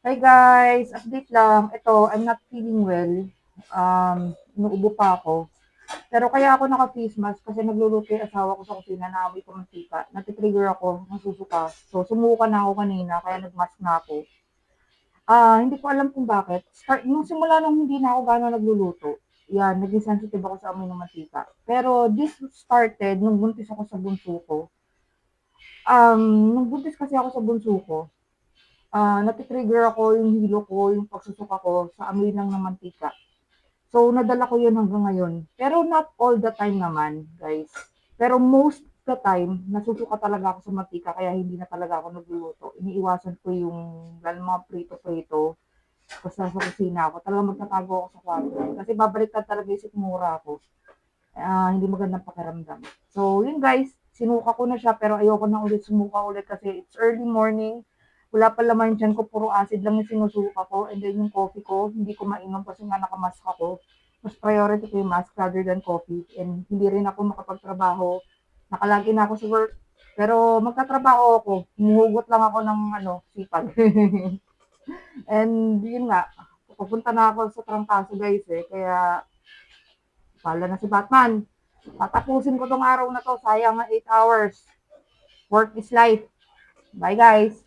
Hi guys, update lang. Ito, I'm not feeling well. Inuubo pa ako. Pero kaya ako naka-face mask kasi nagluluto yung asawa ko sa kusina, naamoy ko mantika. Natitrigger ako, nasusuka. So, sumuka na ako kanina, kaya nag-mask na ako. Hindi ko alam kung bakit. Nung simula nung hindi na ako gano'n nagluluto, yan, naging sensitive ako sa amoy ng mantika. Pero this started nung buntis ako sa bunso ko. Nung buntis kasi ako sa bunso ko, nati-trigger ako yung hilo ko, yung pagsusuka ko sa amoy lang ng mantika. So, nadala ko yun hanggang ngayon. Pero not all the time naman, guys. Pero most the time, nasusuka talaga ako sa mantika kaya hindi na talaga ako nagluluto. Iniiwasan ko yung lalo mga prito-prito. Basta sa kusina ako. Talagang magtatago ako sa kwarto. Kasi babaliktad talaga yung sikmura ako. Hindi magandang pakiramdam. So, yun guys, sinuka ko na siya pero ayoko na ulit sumuka ulit kasi it's early morning. Wala pa laman dyan ko, puro acid lang yung sinusuka ko. And then yung coffee ko, hindi ko mainom kasi nga nakamask ako. Mas priority ko yung mask rather than coffee. And hindi rin ako makapagtrabaho. Nakalagi na ako sa work. Pero magtatrabaho ako. Humuhugot lang ako ng sipag. And yun nga, pupunta na ako sa trangkaso guys eh. Kaya pala na si Batman. Tatapusin ko tong araw na to. Sayang nga 8 hours. Work is life. Bye guys.